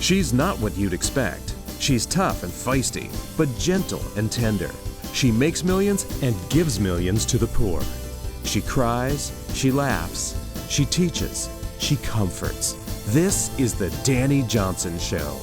She's not what you'd expect. She's tough and feisty, but gentle and tender. She makes millions and gives millions to the poor. She cries, she laughs, she teaches, she comforts. This is the Dani Johnson Show.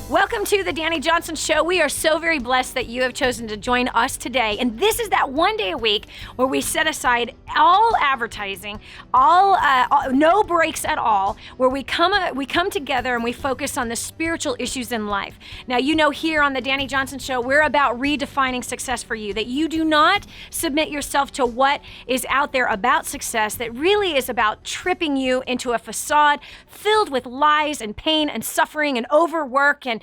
Welcome to the Dani Johnson Show. We are so very blessed that you have chosen to join us today. And this is that one day a week where we set aside all advertising, no breaks at all, where we come together and we focus on the spiritual issues in life. Now, you know, here on the Dani Johnson Show, we're about redefining success for you, that you do not submit yourself to what is out there about success that really is about tripping you into a facade filled with lies and pain and suffering and overwork and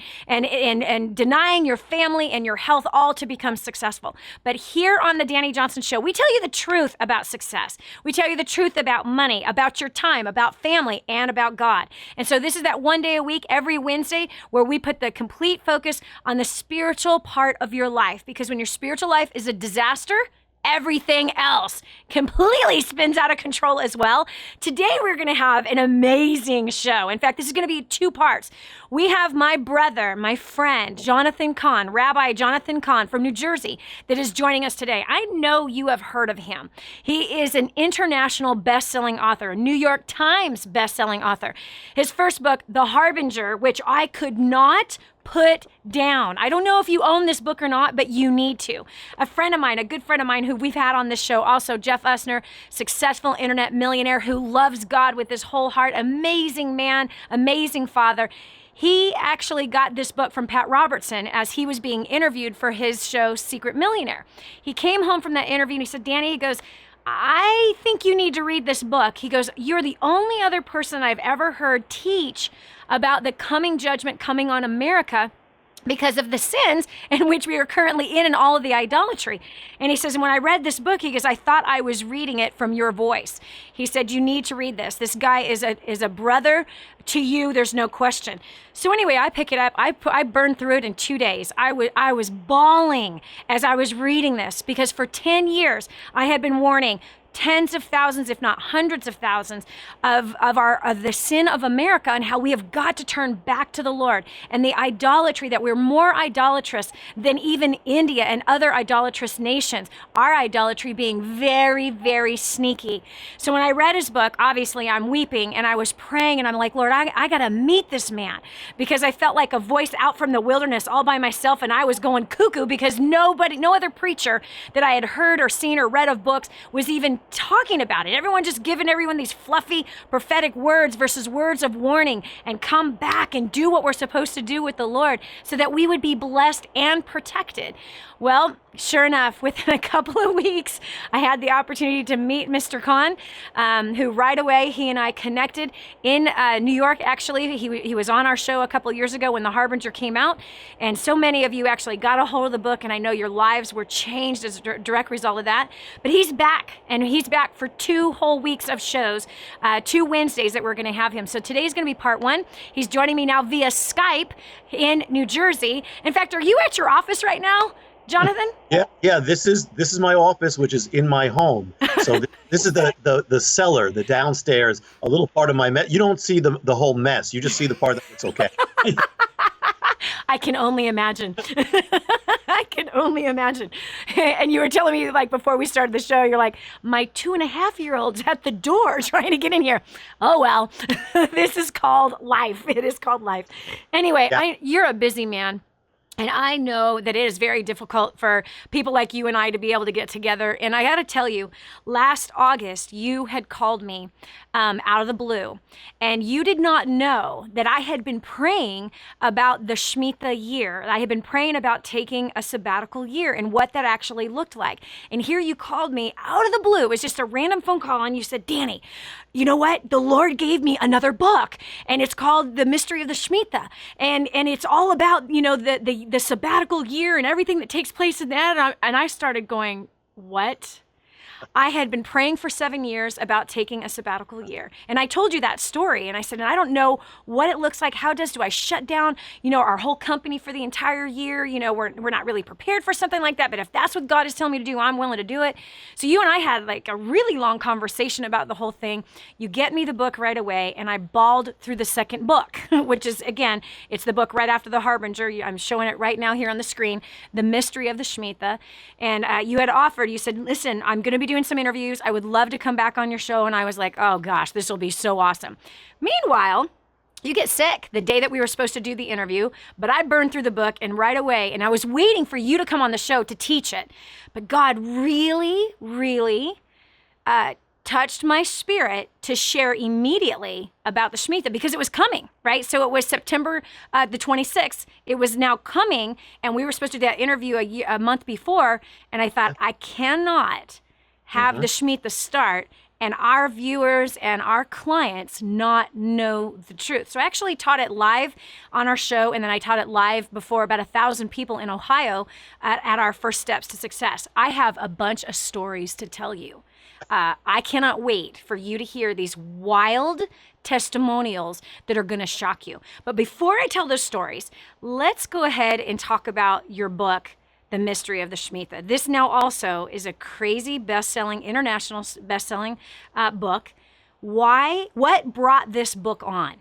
denying your family and your health all to become successful. But here on the Dani Johnson Show, we tell you the truth about success. We tell you the truth about money, about your time, about family, and about God. And so this is that one day a week, every Wednesday, where we put the complete focus on the spiritual part of your life. Because when your spiritual life is a disaster, everything else completely spins out of control as well. Today, we're going to have an amazing show. In fact, this is going to be 2 parts. We have my brother, my friend, Jonathan Cahn, Rabbi Jonathan Cahn from New Jersey, that is joining us today. I know you have heard of him. He is an international best-selling author, a New York Times best-selling author. His first book, The Harbinger, which I could not put down. I don't know if you own this book or not, but you need to. A friend of mine, a good friend of mine who we've had on this show also, Jeff Usner, successful internet millionaire who loves God with his whole heart, amazing man, amazing father. He actually got this book from Pat Robertson as he was being interviewed for his show, Secret Millionaire. He came home from that interview and he said, Dani, he goes, I think you need to read this book. He goes, you're the only other person I've ever heard teach about the coming judgment coming on America because of the sins in which we are currently in and all of the idolatry. And he says, when I read this book, he goes, I thought I was reading it from your voice. He said, you need to read this. This guy is a brother to you. There's no question. So anyway, I pick it up. I burned through it in 2 days. I was bawling as I was reading this because for 10 years I had been warning tens of thousands, if not hundreds of thousands, of the sin of America and how we have got to turn back to the Lord and the idolatry, that we're more idolatrous than even India and other idolatrous nations, our idolatry being very, very sneaky. So when I read his book, obviously I'm weeping and I was praying and I'm like, Lord, I got to meet this man, because I felt like a voice out from the wilderness all by myself and I was going cuckoo because no other preacher that I had heard or seen or read of books was even talking about it. Everyone just giving everyone these fluffy prophetic words versus words of warning and come back and do what we're supposed to do with the Lord so that we would be blessed and protected. Well, sure enough, within a couple of weeks, I had the opportunity to meet Mr. Cahn, who right away, he and I connected in New York. Actually, he was on our show a couple of years ago when The Harbinger came out, and so many of you actually got a hold of the book, and I know your lives were changed as a direct result of that. But he's back, and he's back for 2 whole weeks of shows, 2 Wednesdays that we're going to have him. So today's going to be part 1. He's joining me now via Skype in New Jersey. In fact, are you at your office right now, Jonathan? Yeah. This is my office, which is in my home. So this is the cellar, the downstairs, a little part of my mess. You don't see the whole mess. You just see the part that's okay. I can only imagine. I can only imagine. And you were telling me, like, before we started the show, you're like, my 2.5-year-old's at the door trying to get in here. Oh, well, this is called life. It is called life. Anyway, yeah. You're a busy man. And I know that it is very difficult for people like you and I to be able to get together. And I got to tell you, last August, you had called me out of the blue. And you did not know that I had been praying about the Shemitah year. I had been praying about taking a sabbatical year and what that actually looked like. And here you called me out of the blue. It was just a random phone call. And you said, Dani, you know what? The Lord gave me another book. And it's called The Mystery of the Shemitah. And it's all about, you know, the sabbatical year and everything that takes place in that. And I started going, what? I had been praying for 7 years about taking a sabbatical year. And I told you that story. And I said, and I don't know what it looks like. Do I shut down, our whole company for the entire year? We're not really prepared for something like that. But if that's what God is telling me to do, I'm willing to do it. So you and I had like a really long conversation about the whole thing. You get me the book right away. And I bawled through the second book, which is, again, it's the book right after The Harbinger. I'm showing it right now here on the screen, The Mystery of the Shemitah. And you said, listen, I'm going to be doing some interviews. I would love to come back on your show. And I was like, oh gosh, this will be so awesome. Meanwhile, you get sick the day that we were supposed to do the interview, but I burned through the book and right away, and I was waiting for you to come on the show to teach it. But God really, really touched my spirit to share immediately about the Shemitah because it was coming, right? So it was September the 26th. It was now coming, and we were supposed to do that interview a month before, and I thought, I cannot have the Shemitah start and our viewers and our clients not know the truth. So I actually taught it live on our show, and then I taught it live before about 1,000 people in Ohio at our First Steps to Success. I have a bunch of stories to tell you. I cannot wait for you to hear these wild testimonials that are going to shock you. But before I tell those stories, let's go ahead and talk about your book, The Mystery of the Shemitah. This now also is a crazy international best-selling book. Why? What brought this book on?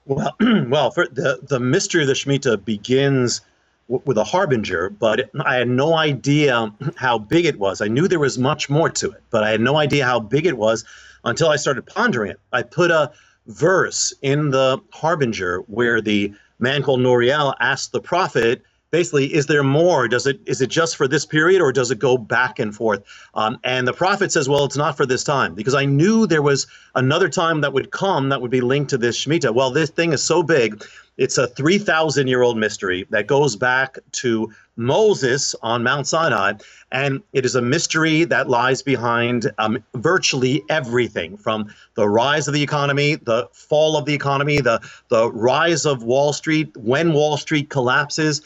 Well, for the Mystery of the Shemitah begins with a harbinger, but I had no idea how big it was. I knew there was much more to it, but I had no idea how big it was until I started pondering it. I put a verse in the harbinger where the man called Noriel asked the prophet, basically, is there more? Is it just for this period, or does it go back and forth? And the prophet says, well, it's not for this time, because I knew there was another time that would come that would be linked to this Shemitah. Well, this thing is so big. It's a 3,000-year-old mystery that goes back to Moses on Mount Sinai, and it is a mystery that lies behind virtually everything, from the rise of the economy, the fall of the economy, the rise of Wall Street, when Wall Street collapses,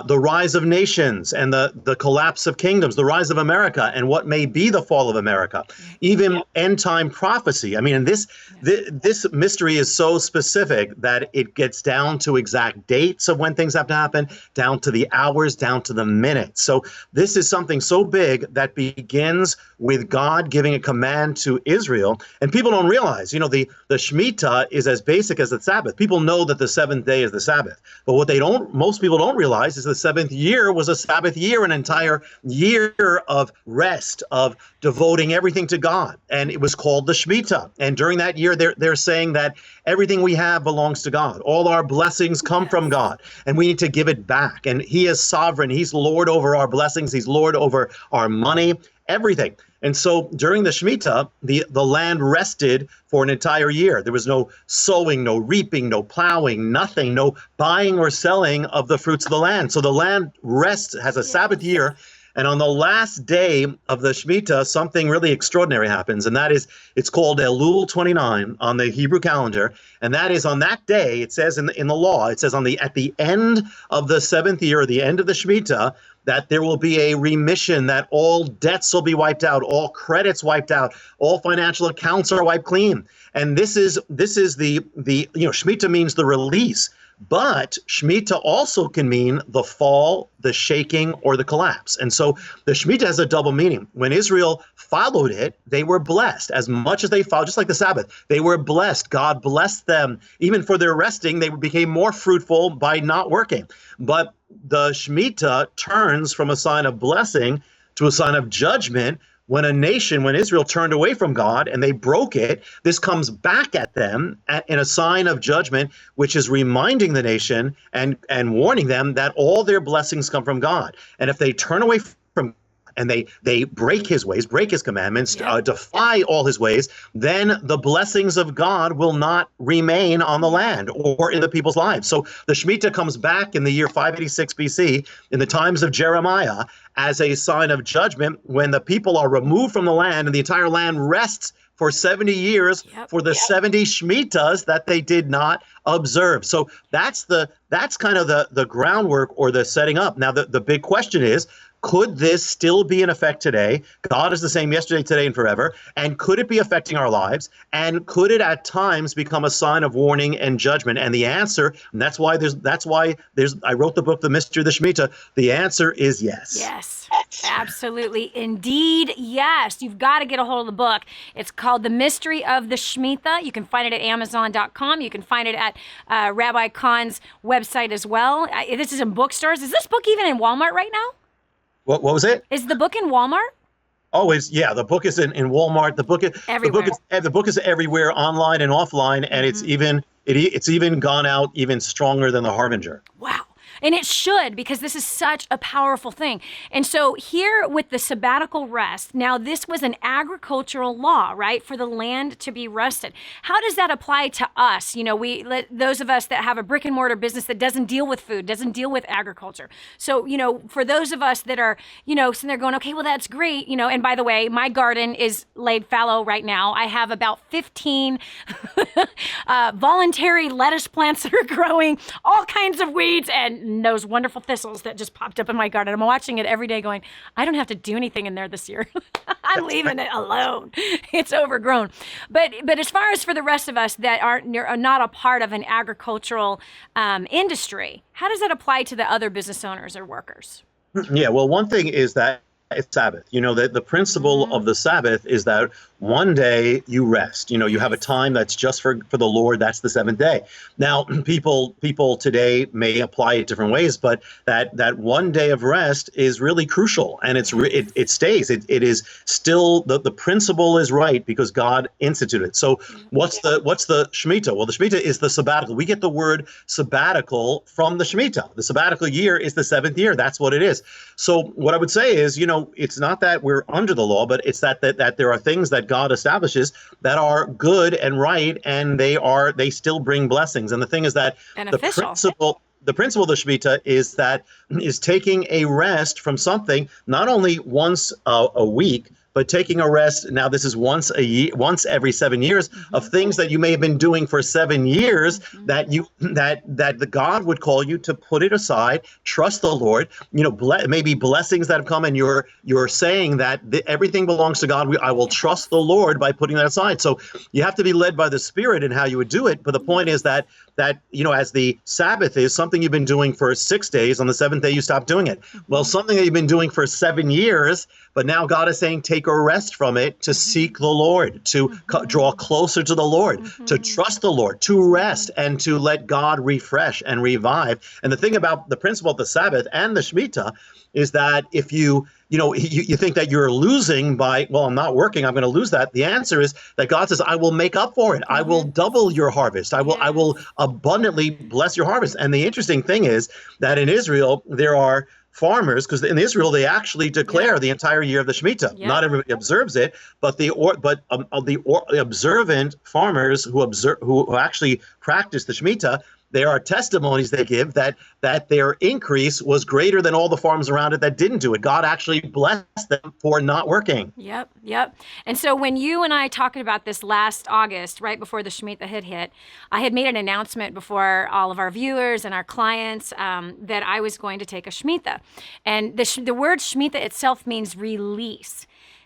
the rise of nations and the collapse of kingdoms, the rise of America and what may be the fall of America, even end-time prophecy. I mean, and this mystery is so specific that it gets down to exact dates of when things have to happen, down to the hours, down to the minutes. So this is something so big that begins with God giving a command to Israel. And people don't realize, the Shemitah is as basic as the Sabbath. People know that the seventh day is the Sabbath. But what most people don't realize is the seventh year was a Sabbath year, an entire year of rest, of devoting everything to God. And it was called the Shemitah. And during that year, they're saying that everything we have belongs to God. All our blessings come from God, and we need to give it back. And He is sovereign. He's Lord over our blessings. He's Lord over our money, everything. And so during the Shemitah, the land rested for an entire year. There was no sowing, no reaping, no plowing, nothing, no buying or selling of the fruits of the land. So the land rests, has a Sabbath year. And on the last day of the Shemitah, something really extraordinary happens. And that is, it's called Elul 29 on the Hebrew calendar. And that is on that day, it says in the law, it says at the end of the seventh year, or the end of the Shemitah, that there will be a remission, that all debts will be wiped out, all credits wiped out, all financial accounts are wiped clean. And this is the Shemitah means the release. But Shemitah also can mean the fall, the shaking, or the collapse. And so the Shemitah has a double meaning. When Israel followed it, they were blessed. As much as they followed, just like the Sabbath, they were blessed. God blessed them. Even for their resting, they became more fruitful by not working. But the Shemitah turns from a sign of blessing to a sign of judgment. When Israel turned away from God and they broke it, this comes back at them in a sign of judgment, which is reminding the nation and warning them that all their blessings come from God. And if they turn away from and they break His ways, break His commandments, defy all His ways, then the blessings of God will not remain on the land or in the people's lives. So the Shemitah comes back in the year 586 BC, in the times of Jeremiah, as a sign of judgment when the people are removed from the land and the entire land rests for 70 years for the 70 Shemitahs that they did not observe. So that's kind of the groundwork or the setting up. Now, the big question is, could this still be in effect today? God is the same yesterday, today, and forever. And could it be affecting our lives? And could it at times become a sign of warning and judgment? And the answer, and that's why I wrote the book, The Mystery of the Shemitah. The answer is yes. Yes, absolutely. Indeed, yes. You've got to get a hold of the book. It's called The Mystery of the Shemitah. You can find it at Amazon.com. You can find it at Rabbi Cahn's website as well. This is in bookstores. Is this book even in Walmart right now? What was it? Is the book in Walmart? Always, yeah. The book is in Walmart. The book is everywhere, online and offline, and it's even gone out even stronger than the Harbinger. Wow. And it should, because this is such a powerful thing. And so here with the sabbatical rest, now this was an agricultural law, right, for the land to be rested. How does that apply to us? You know, those of us that have a brick and mortar business that doesn't deal with food, doesn't deal with agriculture. So, you know, for those of us that are, you know, sitting there going, okay, well, that's great, you know, and by the way, my garden is laid fallow right now. I have about 15 voluntary lettuce plants that are growing, all kinds of weeds, and those wonderful thistles that just popped up in my garden. I'm watching it every day going, I don't have to do anything in there this year. I'm leaving it alone. It's overgrown. But as far as for the rest of us that are not a part of an agricultural industry, how does that apply to the other business owners or workers? Yeah, well, one thing is that it's Sabbath. You know, the principle of the Sabbath is that one day you rest. You know, you have a time that's just for the Lord. That's the seventh day. Now, people today may apply it different ways, but that one day of rest is really crucial, and it stays. It is still the principle is right because God instituted it. So what's the Shemitah? Well, the Shemitah is the sabbatical. We get the word sabbatical from the Shemitah. The sabbatical year is the seventh year. That's what it is. So what I would say is, you know, it's not that we're under the law, but it's that there are things that God establishes that are good and right, and they still bring blessings. And the thing is that the principle of the Shemitah is taking a rest from something, not only once a week, but taking a rest. Now, this is once every 7 years of things that you may have been doing for 7 years that the God would call you to put it aside, trust the Lord. You know, maybe blessings that have come, and you're saying that everything belongs to God. I will trust the Lord by putting that aside. So you have to be led by the Spirit in how you would do it. But the point is that you know, as the Sabbath is something you've been doing for 6 days, on the seventh day you stop doing it. Well, something that you've been doing for 7 years, but now God is saying take a rest from it to seek the Lord, to draw closer to the Lord, to trust the Lord, to rest, and to let God refresh and revive. And the thing about the principle of the Sabbath and the Shemitah is that if you think that you're losing by, well, I'm not working, I'm going to lose that. The answer is that God says, I will make up for it. I will double your harvest. I will abundantly bless your harvest. And the interesting thing is that in Israel, there are farmers, because in Israel they actually declare the entire year of the Shemitah. Not everybody observes it, but the observant farmers who actually practice the Shemitah, there are testimonies they give that their increase was greater than all the farms around it that didn't do it. God actually blessed them for not working. Yep. And so when you and I talked about this last August, right before the Shemitah had hit, I had made an announcement before all of our viewers and our clients that I was going to take a Shemitah. And the word Shemitah itself means release.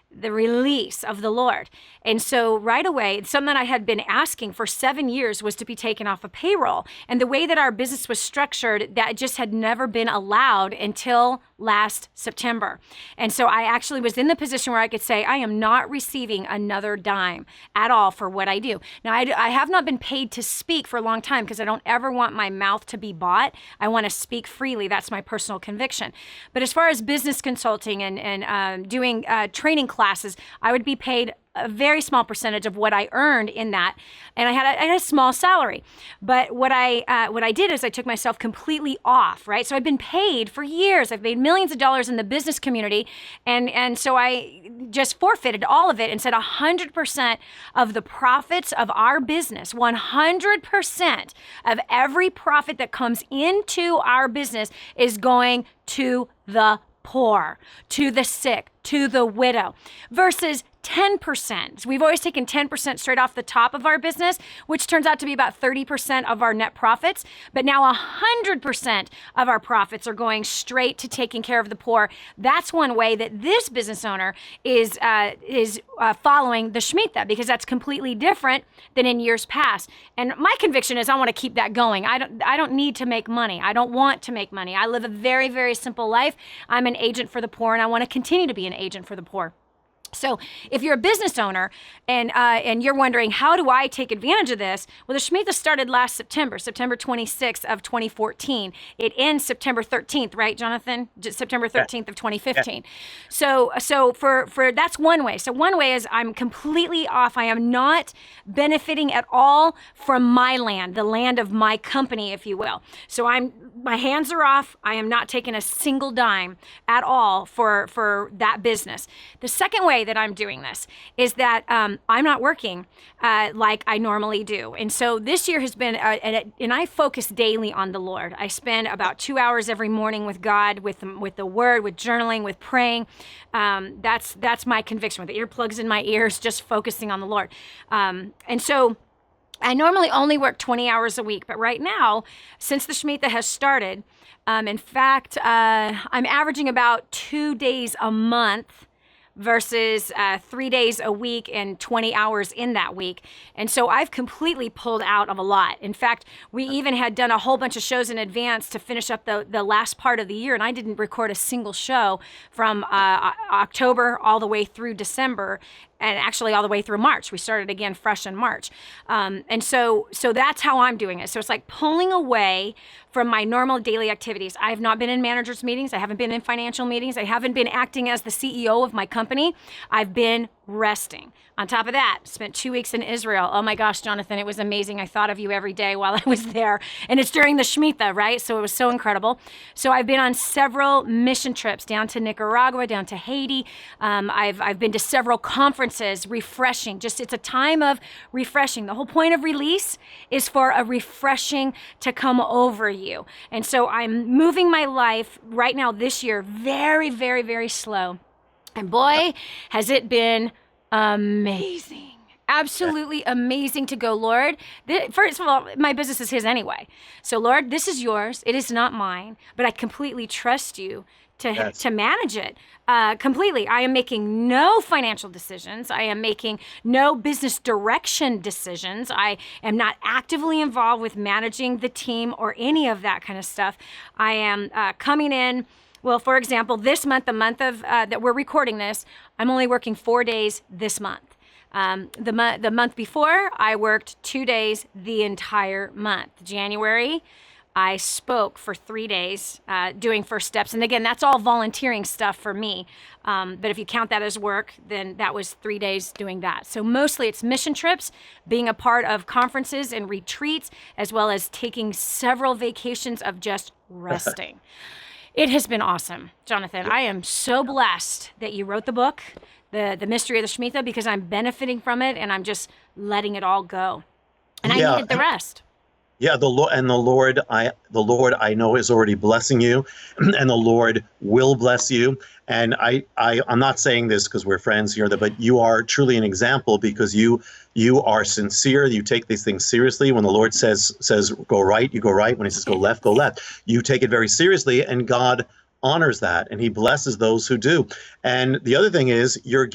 The release of the Lord. And so right away, something that I had been asking for 7 years was to be taken off of payroll. And the way that our business was structured, that just had never been allowed until last September. And so I actually was in the position where I could say, I am not receiving another dime at all for what I do. Now, I have not been paid to speak for a long time because I don't ever want my mouth to be bought. I want to speak freely. That's my personal conviction. But as far as business consulting and doing training classes, I would be paid a very small percentage of what I earned in that, and I had a small salary. But what I did is I took myself completely off, right? So I've been paid for years. I've made millions of dollars in the business community, and so I just forfeited all of it and said 100% of the profits of our business, 100% of every profit that comes into our business is going to the poor, to the sick, to the widow versus 10%. We've always taken 10% straight off the top of our business, which turns out to be about 30% of our net profits. But now 100% of our profits are going straight to taking care of the poor. That's one way that this business owner is following the Shemitah, because that's completely different than in years past. And my conviction is I want to keep that going. I don't need to make money. I don't want to make money. I live a very, very simple life. I'm an agent for the poor, and I want to continue to be an agent for the poor. So if you're a business owner and you're wondering, how do I take advantage of this? Well, the Shemitah started last September 26th of 2014. It ends September 13th, right, Jonathan? September 13th of 2015. So for that's one way. So one way is I'm completely off. I am not benefiting at all from my land, the land of my company, if you will. So my hands are off. I am not taking a single dime at all for that business. The second way that I'm doing this is that I'm not working like I normally do. And so this year has been, and I focus daily on the Lord. I spend about 2 hours every morning with God, with the Word, with journaling, with praying. That's my conviction, with the earplugs in my ears, just focusing on the Lord. And so I normally only work 20 hours a week, but right now, since the Shemitah has started, in fact, I'm averaging about 2 days a month versus 3 days a week and 20 hours in that week. And so I've completely pulled out of a lot. In fact, we even had done a whole bunch of shows in advance to finish up the last part of the year, and I didn't record a single show from October all the way through December, and actually all the way through March. We started again fresh in March. And so that's how I'm doing it. So it's like pulling away from my normal daily activities. I have not been in managers meetings. I haven't been in financial meetings. I haven't been acting as the CEO of my company. I've been resting. On top of that, spent 2 weeks in Israel. Oh my gosh, Jonathan, it was amazing. I thought of you every day while I was there. And it's during the Shemitah, right? So it was so incredible. So I've been on several mission trips down to Nicaragua, down to Haiti. I've been to several conferences, refreshing. Just, it's a time of refreshing. The whole point of release is for a refreshing to come over you. And so I'm moving my life right now this year very, very, very slow. And boy, has it been amazing. Absolutely amazing to go, Lord. First of all, my business is His anyway. So, Lord, this is yours. It is not mine, but I completely trust you to manage it completely. I am making no financial decisions. I am making no business direction decisions. I am not actively involved with managing the team or any of that kind of stuff. I am coming in. Well, for example, this month, the month of that we're recording this, I'm only working 4 days this month. The month before, I worked 2 days the entire month. January, I spoke for 3 days doing first steps. And again, that's all volunteering stuff for me. But if you count that as work, then that was 3 days doing that. So mostly it's mission trips, being a part of conferences and retreats, as well as taking several vacations of just resting. It has been awesome, Jonathan. I am so blessed that you wrote the book, the Mystery of the Shemitah, because I'm benefiting from it and I'm just letting it all go. And I needed the rest. Yeah, the Lord I know is already blessing you, and the Lord will bless you. And I'm not saying this because we're friends here, but you are truly an example, because you are sincere. You take these things seriously. When the Lord says go right, you go right. When He says go left, go left. You take it very seriously, and God honors that, and He blesses those who do. And the other thing is, you're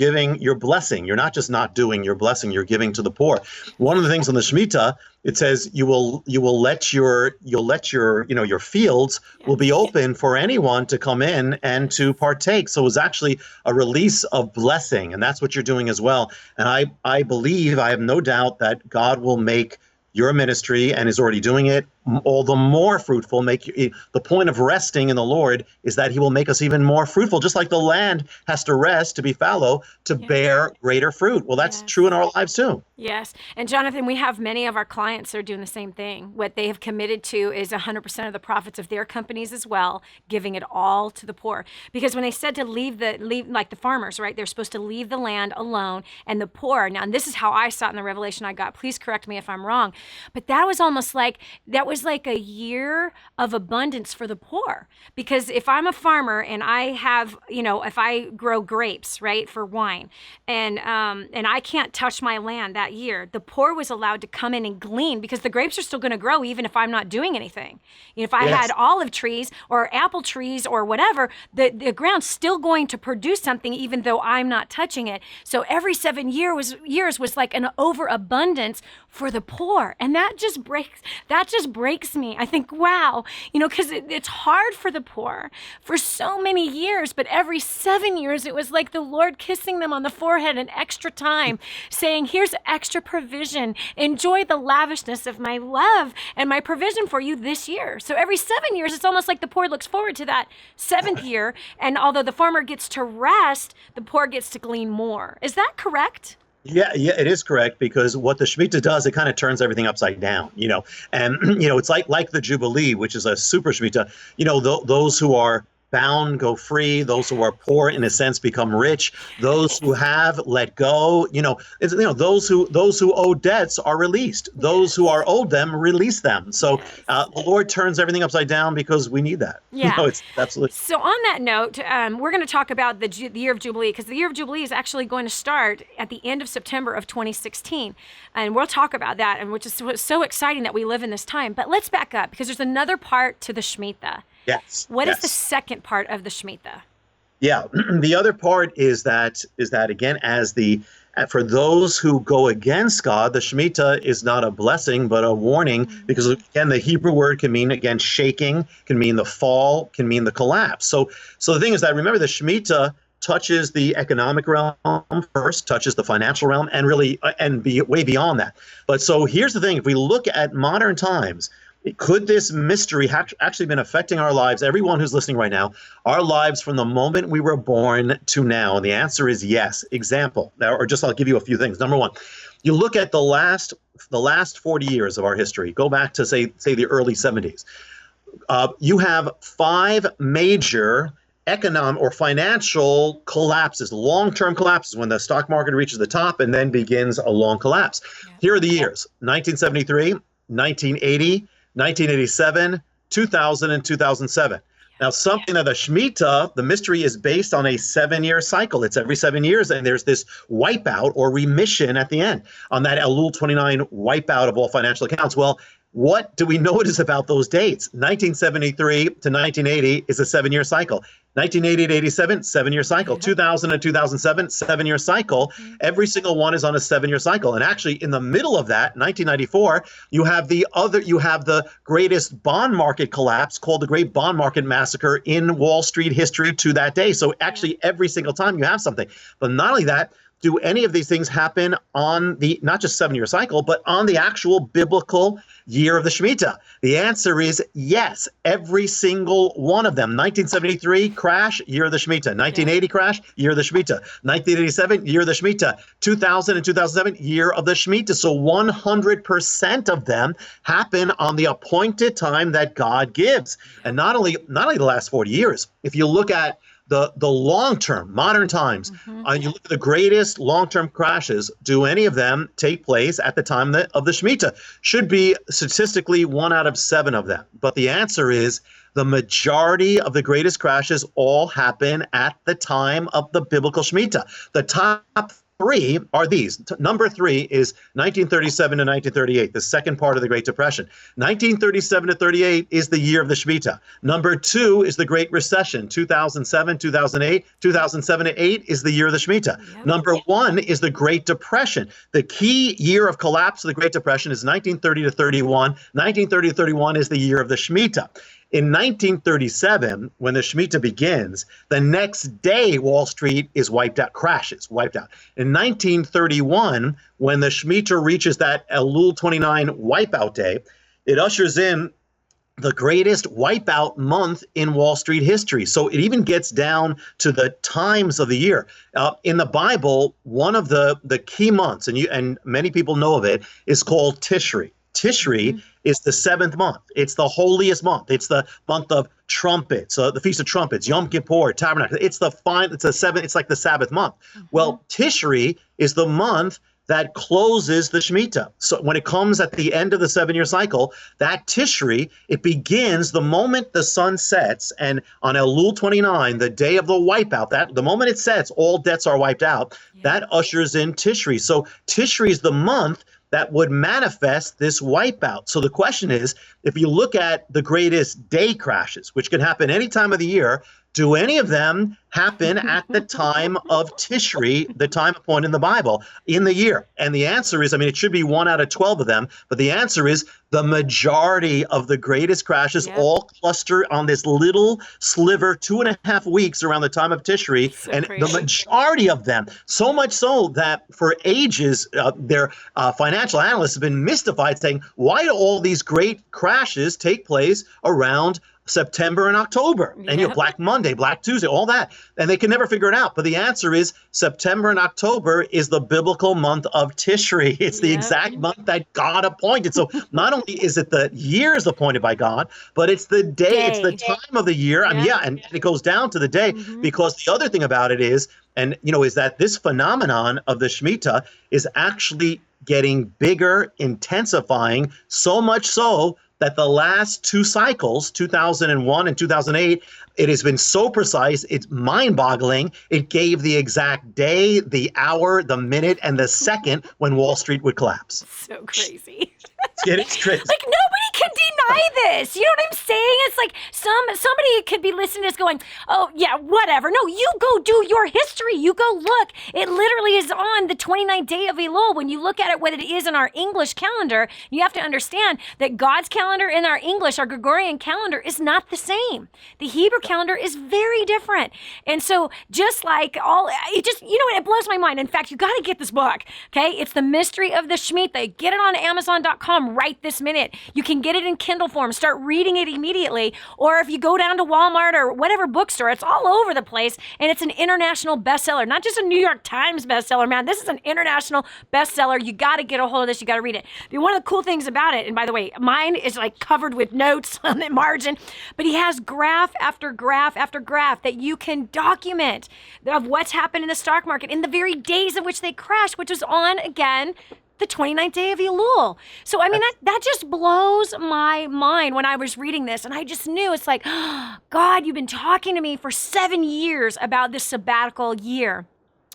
blessing. You're not just not doing, you're blessing. You're giving to the poor. One of the things on the Shemitah, it says you will let your fields will be open for anyone to come in and to partake. So it was actually a release of blessing, and that's what you're doing as well. And I believe, I have no doubt that God will make your ministry, and is already doing it, all the more fruitful. The point of resting in the Lord is that He will make us even more fruitful, just like the land has to rest to be fallow to bear greater fruit. Well, that's true in our lives too. Yes. And Jonathan, we have many of our clients that are doing the same thing. What they have committed to is 100% of the profits of their companies as well, giving it all to the poor. Because when they said to leave like the farmers, right, they're supposed to leave the land alone, and the poor. Now, and this is how I saw it in the revelation I got. Please correct me if I'm wrong. But that was almost like, that was like a year of abundance for the poor. Because if I'm a farmer and I have, if I grow grapes, right, for wine, and I can't touch my land that year, the poor was allowed to come in and glean, because the grapes are still going to grow even if I'm not doing anything. If I had olive trees or apple trees or whatever, the ground's still going to produce something even though I'm not touching it. So every 7 years was like an overabundance for the poor. And that just breaks me. I think, wow, because it's hard for the poor for so many years, but every 7 years it was like the Lord kissing them on the forehead an extra time, saying, here's extra provision. Enjoy the lavishness of my love and my provision for you this year. So every 7 years, it's almost like the poor looks forward to that 7th year. And although the farmer gets to rest, the poor gets to glean more. Is that correct? Yeah, it is correct, because what the Shemitah does, it kind of turns everything upside down, and, it's like the Jubilee, which is a super Shemitah. Those who are bound go free. Those who are poor, in a sense, become rich. Those who have let go, those who owe debts are released. Those who are owed them, release them. So the Lord turns everything upside down because we need that. Yeah, it's absolutely. So on that note, we're going to talk about the year of Jubilee, because the year of Jubilee is actually going to start at the end of September of 2016, and we'll talk about that, and which is so exciting that we live in this time. But let's back up, because there's another part to the Shemitah. Yes. What is the second part of the Shemitah? Yeah, the other part is that again, for those who go against God, the Shemitah is not a blessing but a warning, because again, the Hebrew word can mean, again, shaking, can mean the fall, can mean the collapse. So the thing is that, remember, the Shemitah touches the economic realm first, touches the financial realm, and really way beyond that. But so here's the thing: if we look at modern times, could this mystery have actually been affecting our lives, everyone who's listening right now, our lives from the moment we were born to now? And the answer is yes. Example, or just I'll give you a few things. Number one, you look at the last 40 years of our history, go back to say the early 70s. You have 5 major economic or financial collapses, long-term collapses, when the stock market reaches the top and then begins a long collapse. Here are the years: 1973, 1980, 1987, 2000, and 2007. Now, something of the Shemitah, the mystery, is based on a 7-year cycle. It's every 7 years, and there's this wipeout or remission at the end on that Elul 29 wipeout of all financial accounts. Well, what do we notice about those dates? 1973 to 1980 is a 7-year cycle. 1980 to 87, 7-year cycle. 2000 and 2007, 7-year cycle. Every single one is on a 7-year cycle. And actually, in the middle of that, 1994, you have the greatest bond market collapse, called the Great Bond Market Massacre, in Wall Street history to that day. So actually, every single time you have something. But not only that, do any of these things happen on the, not just 7-year cycle, but on the actual biblical year of the Shemitah? The answer is yes, every single one of them. 1973 crash, year of the Shemitah. 1980 crash, year of the Shemitah. 1987, year of the Shemitah. 2000 and 2007, year of the Shemitah. So 100% of them happen on the appointed time that God gives. And not only the last 40 years, if you look at the long-term, modern times, you look at the greatest long-term crashes, do any of them take place at the time of the Shemitah? Should be statistically 1 out of 7 of them. But the answer is the majority of the greatest crashes all happen at the time of the biblical Shemitah. The top 3 are these. Number 3 is 1937 to 1938, the second part of the Great Depression. 1937 to 38 is the year of the Shemitah. Number 2 is the Great Recession, 2007, 2008. 2007 to 8 is the year of the Shemitah. Yep. Number 1 is the Great Depression. The key year of collapse of the Great Depression is 1930 to 31. 1930 to 31 is the year of the Shemitah. In 1937, when the Shemitah begins, the next day Wall Street is wiped out. In 1931, when the Shemitah reaches that Elul 29 wipeout day, it ushers in the greatest wipeout month in Wall Street history. So it even gets down to the times of the year. In the Bible, one of the key months, and many people know of it, is called Tishri. Tishri is the 7th month. It's the holiest month. It's the month of trumpets, the Feast of Trumpets, Yom Kippur, Tabernacle. It's like the Sabbath month. Well, Tishri is the month that closes the Shemitah. So when it comes at the end of the 7-year cycle, that Tishri, it begins the moment the sun sets, and on Elul 29, the day of the wipeout, that the moment it sets, all debts are wiped out. That ushers in Tishri. So Tishri is the month that would manifest this wipeout. So the question is, if you look at the greatest day crashes, which can happen any time of the year, do any of them happen at the time of Tishri, the time appointed in the Bible, in the year? And the answer is, it should be 1 out of 12 of them, but the answer is the majority of the greatest crashes all cluster on this little sliver, 2.5 weeks around the time of Tishri, and crazy. The majority of them, so much so that for ages, their financial analysts have been mystified, saying, why do all these great crashes take place around September and October, and Black Monday, Black Tuesday, all that, and they can never figure it out. But the answer is September and October is the biblical month of Tishri. It's the exact month that God appointed. So not only is it the years appointed by God, but it's the day. It's the time of the year. And it goes down to the day, because the other thing about it is, is that this phenomenon of the Shemitah is actually getting bigger, intensifying, so much so that the last 2 cycles, 2001 and 2008, it has been so precise, it's mind-boggling. It gave the exact day, the hour, the minute, and the second when Wall Street would collapse. So crazy. It's crazy. Like, nobody can deny this. You know what I'm saying? It's like somebody could be listening to this going, oh, yeah, whatever. No, you go do your history. You go look. It literally is on the 29th day of Elul. When you look at it, what it is in our English calendar, you have to understand that God's calendar and our English, our Gregorian calendar, is not the same. The Hebrew calendar is very different. And so just like it blows my mind. In fact, you got to get this book, okay? It's The Mystery of the Shemitah. Get it on Amazon.com right this minute. You can get it in Kindle form. Start reading it immediately. Or if you go down to Walmart or whatever bookstore, it's all over the place. And it's an international bestseller, not just a New York Times bestseller, man. This is an international bestseller. You got to get a hold of this. You got to read it. One of the cool things about it, and by the way, mine is like covered with notes on the margin, but he has graph after graph after graph that you can document of what's happened in the stock market in the very days in which they crashed, which was on, again, the 29th day of Elul. So, that just blows my mind when I was reading this. And I just knew, it's like, oh, God, you've been talking to me for 7 years about this sabbatical year.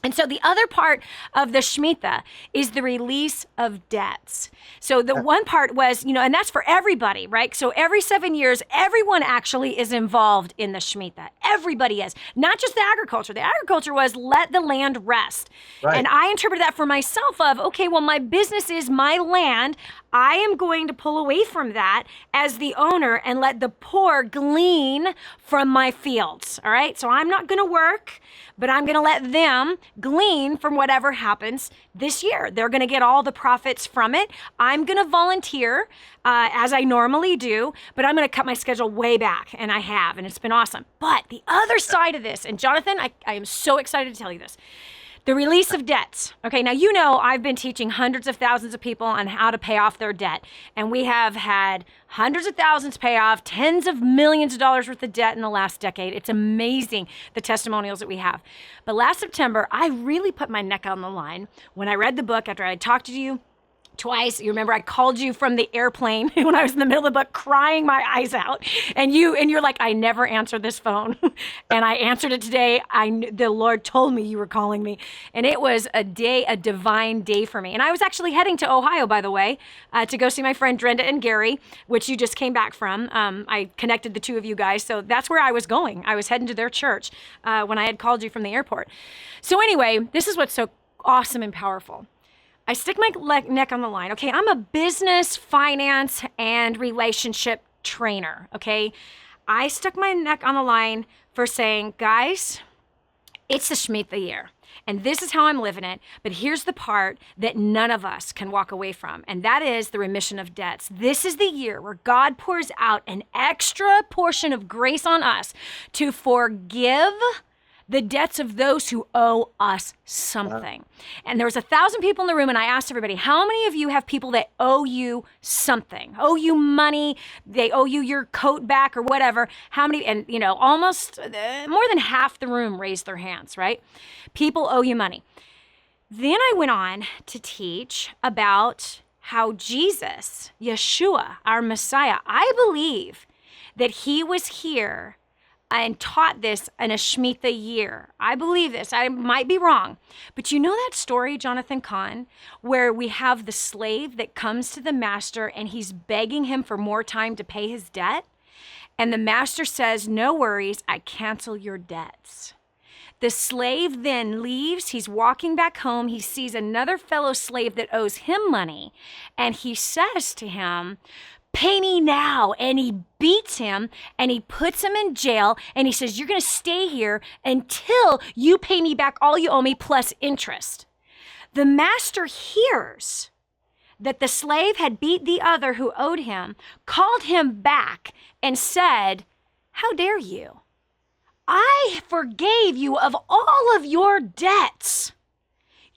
And so the other part of the Shemitah is the release of debts. So the one part was, and that's for everybody, right? So every 7 years, everyone actually is involved in the Shemitah. Everybody is, not just the agriculture. The agriculture was let the land rest. Right. And I interpreted that for myself of, okay, well, my business is my land. I am going to pull away from that as the owner and let the poor glean from my fields. All right. So I'm not going to work, but I'm going to let them glean from whatever happens this year. They're going to get all the profits from it. I'm going to volunteer as I normally do, but I'm going to cut my schedule way back. And I have, and it's been awesome. But the other side of this, and Jonathan, I am so excited to tell you this. The release of debts. Okay, now I've been teaching hundreds of thousands of people on how to pay off their debt. And we have had hundreds of thousands pay off, tens of millions of dollars worth of debt in the last decade. It's amazing the testimonials that we have. But last September, I really put my neck on the line when I read the book after I talked to you twice. You remember I called you from the airplane when I was in the middle of the book crying my eyes out. And you're like, I never answer this phone. And I answered it today. The Lord told me you were calling me. And it was a divine day for me. And I was actually heading to Ohio, by the way, to go see my friend Brenda and Gary, which you just came back from. I connected the two of you guys. So that's where I was going. I was heading to their church when I had called you from the airport. So anyway, this is what's so awesome and powerful. I stick my neck on the line. Okay, I'm a business, finance, and relationship trainer. Okay, I stuck my neck on the line for saying, guys, it's the Shemitah year. And this is how I'm living it. But here's the part that none of us can walk away from. And that is the remission of debts. This is the year where God pours out an extra portion of grace on us to forgive the debts of those who owe us something. And there was 1,000 people in the room, and I asked everybody, how many of you have people that owe you something, owe you money, they owe you your coat back or whatever? How many? And almost more than half the room raised their hands, right? People owe you money. Then I went on to teach about how Jesus, Yeshua, our Messiah, I believe that he was here and taught this in a Shemitah year. I believe this. I might be wrong. But you know that story, Jonathan Cahn, where we have the slave that comes to the master and he's begging him for more time to pay his debt? And the master says, no worries, I cancel your debts. The slave then leaves. He's walking back home. He sees another fellow slave that owes him money. And he says to him, pay me now. And he beats him and he puts him in jail. And he says, you're going to stay here until you pay me back all you owe me plus interest. The master hears that the slave had beat the other who owed him, called him back and said, how dare you? I forgave you of all of your debts.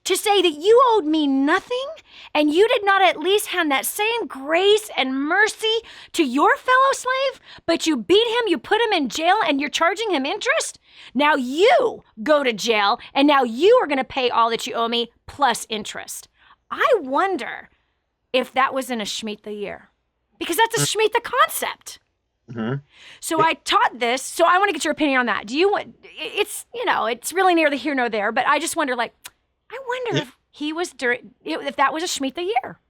To say that you owed me nothing and you did not at least hand that same grace and mercy to your fellow slave, but you beat him, you put him in jail, and you're charging him interest? Now you go to jail and now you are going to pay all that you owe me plus interest. I wonder if that was in a Shemitah year, because that's a Shemitah concept. Mm-hmm. So I taught this, so I want to get your opinion on that. Do you want, it's, it's really neither here nor there, but I just wonder, I wonder if he was if that was a Shemitah year.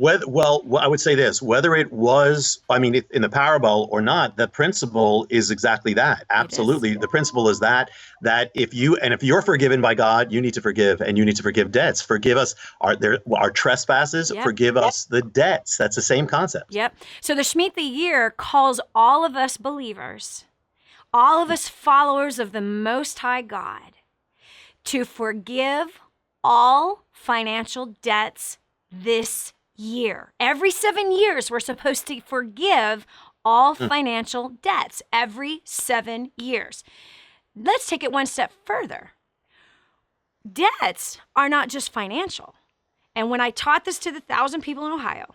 Well, I would say this, whether it was, in the parable or not, the principle is exactly that. Absolutely. The principle is that if you're forgiven by God, you need to forgive, and you need to forgive debts. Forgive us our trespasses, yep. Forgive us the debts. That's the same concept. Yep. So the Shemitah year calls all of us believers, all of us followers of the Most High God, to forgive all financial debts this year. Every 7 years, we're supposed to forgive all financial debts every 7 years. Let's take it one step further. Debts are not just financial. And when I taught this to the 1,000 people in Ohio,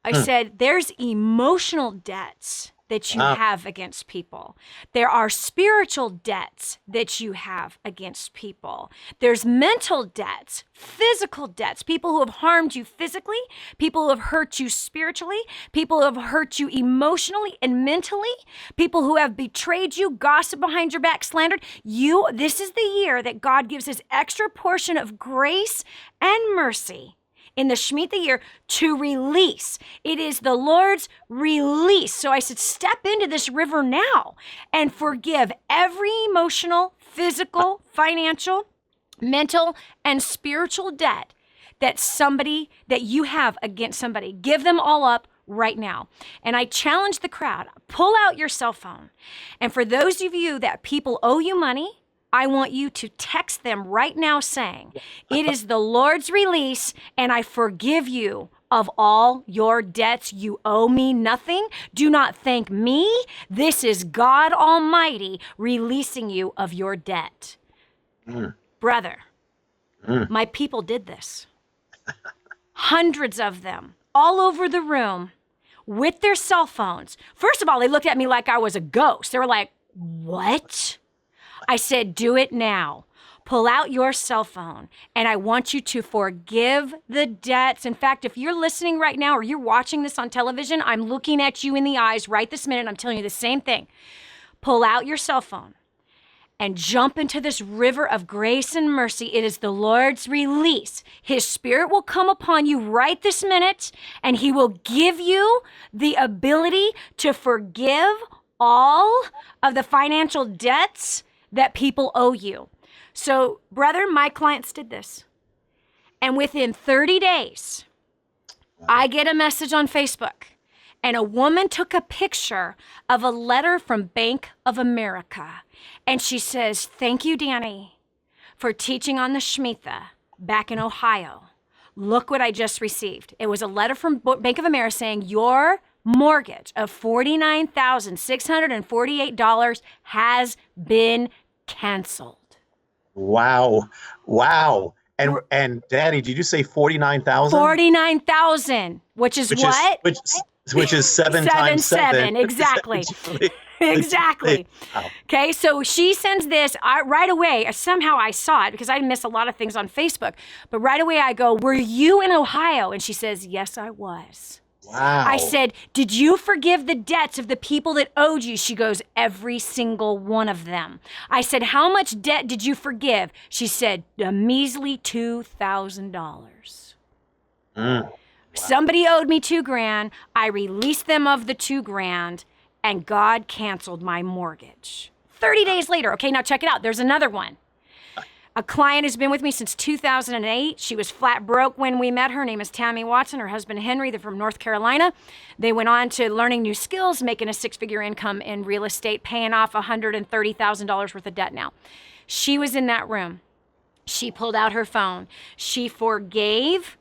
I said, there's emotional debts that you have against people. There are spiritual debts that you have against people. There's mental debts, physical debts, people who have harmed you physically, people who have hurt you spiritually, people who have hurt you emotionally and mentally, people who have betrayed you, gossiped behind your back, slandered you. This is the year that God gives his extra portion of grace and mercy in the Shemitah year to release. It is the Lord's release. So I said, step into this river now and forgive every emotional, physical, financial, mental, and spiritual debt that you have against somebody. Give them all up right now. And I challenge the crowd, pull out your cell phone. And for those of you that people owe you money, I want you to text them right now saying, it is the Lord's release and I forgive you of all your debts. You owe me nothing. Do not thank me. This is God Almighty releasing you of your debt. Brother, my people did this. Hundreds of them all over the room with their cell phones. First of all, they looked at me like I was a ghost. They were like, what? I said, do it now. Pull out your cell phone, and I want you to forgive the debts. In fact, if you're listening right now or you're watching this on television, I'm looking at you in the eyes right this minute. I'm telling you the same thing. Pull out your cell phone and jump into this river of grace and mercy. It is the Lord's release. His Spirit will come upon you right this minute, and he will give you the ability to forgive all of the financial debts that people owe you. So, brother, my clients did this. And within 30 days, I get a message on Facebook, and a woman took a picture of a letter from Bank of America. And she says, thank you, Dani, for teaching on the Shemitah back in Ohio. Look what I just received. It was a letter from Bank of America saying your mortgage of $49,648 has been canceled. Wow. And Dani, did you say 49,000? 49,000, which is what? which is seven times seven. Exactly. Exactly. Wow. Okay, so she sends this right away. Somehow I saw it because I miss a lot of things on Facebook. But right away I go, "Were you in Ohio?" And she says, "Yes, I was." Wow. I said, "Did you forgive the debts of the people that owed you?" She goes, "Every single one of them." I said, "How much debt did you forgive?" She said, "A measly $2,000. Wow. Somebody owed me $2,000. I released them of the $2,000, and God canceled my mortgage. 30 days later. Okay, now check it out. There's another one. A client has been with me since 2008. She was flat broke when we met her. Her name is Tammy Watson. Her husband, Henry, they're from North Carolina. They went on to learning new skills, making a six-figure income in real estate, paying off $130,000 worth of debt now. She was in that room. She pulled out her phone. She forgave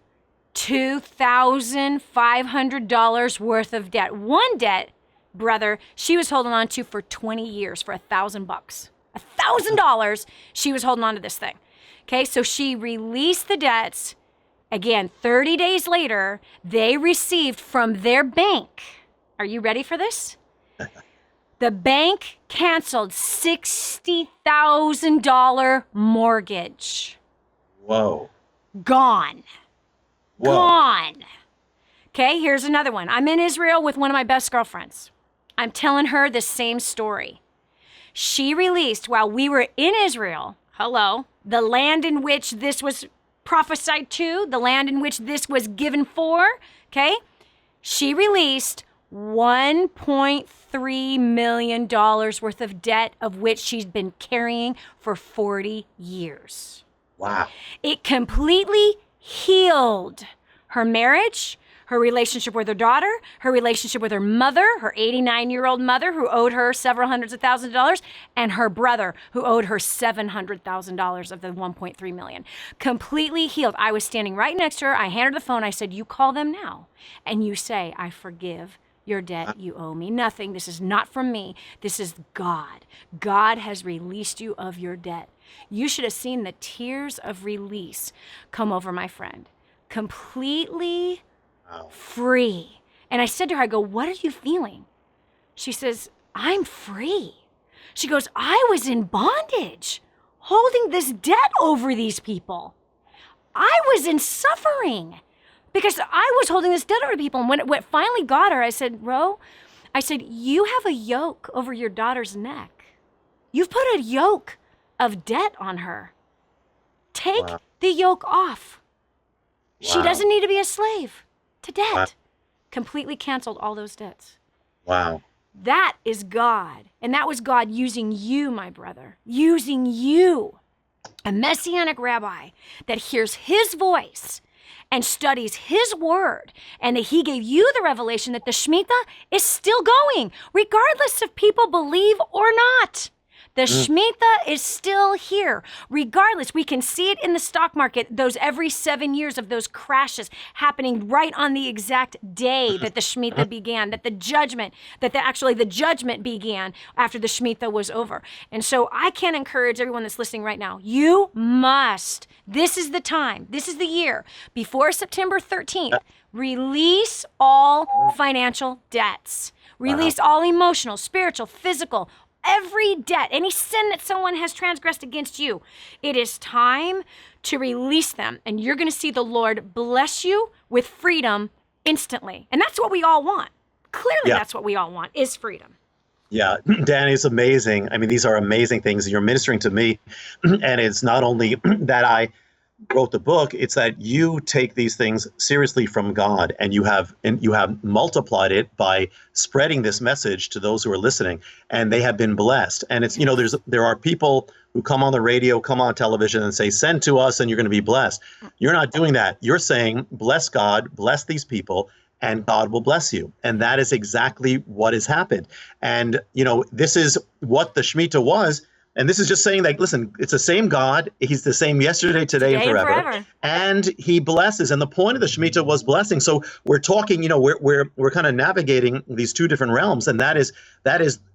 $2,500 worth of debt. One debt, brother, she was holding on to for 20 years for $1,000. $1,000 she was holding on to this thing. Okay, so she released the debts. Again, 30 days later, they received from their bank. Are you ready for this? The bank canceled $60,000 mortgage. Whoa. Gone. Whoa. Gone. Okay, here's another one. I'm in Israel with one of my best girlfriends. I'm telling her the same story. She released, while we were in Israel, the land in which this was prophesied to, the land in which this was given for, okay? She released $1.3 million worth of debt, of which she's been carrying for 40 years. Wow. It completely healed her marriage, her relationship with her daughter, her relationship with her mother, her 89-year-old mother who owed her several hundreds of thousands of dollars, and her brother who owed her $700,000 of the $1.3 million. Completely healed. I was standing right next to her. I handed her the phone. I said, "You call them now, and you say, 'I forgive your debt. You owe me nothing. This is not from me. This is God. God has released you of your debt.'" You should have seen the tears of release come over my friend. Completely free. And I said to her, I go, "What are you feeling?" She says, "I'm free." She goes, "I was in bondage, holding this debt over these people. I was in suffering because I was holding this debt over people." And when it finally got her, I said, "Ro," I said, "you have a yoke over your daughter's neck. You've put a yoke of debt on her. Take the yoke off. She doesn't need to be a slave to debt." Wow. Completely canceled all those debts. Wow. That is God. And that was God using you, my brother, using you, a messianic rabbi that hears his voice and studies his word, and that he gave you the revelation that the Shemitah is still going, regardless if people believe or not. The Shemitah is still here. Regardless, we can see it in the stock market, those every 7 years of those crashes happening right on the exact day that the Shemitah began, that the judgment began after the Shemitah was over. And so I can encourage everyone that's listening right now, you must, this is the time, this is the year, before September 13th, release all financial debts. Release all emotional, spiritual, physical, every debt, any sin that someone has transgressed against you. It is time to release them. And you're going to see the Lord bless you with freedom instantly. And that's what we all want. Clearly, that's what we all want, is freedom. Yeah, Dani, it's amazing. I mean, these are amazing things. You're ministering to me. And it's not only that I wrote the book, it's that you take these things seriously from God, and you have multiplied it by spreading this message to those who are listening, and they have been blessed. And it's, there are people who come on the radio, come on television and say, "Send to us and you're going to be blessed." You're not doing that. You're saying, "Bless God, bless these people, and God will bless you." And that is exactly what has happened. And, this is what the Shemitah was. And this is just saying, like, listen, it's the same God. He's the same yesterday, today, and forever. And he blesses. And the point of the Shemitah was blessing. So we're talking, we're kind of navigating these two different realms. And that is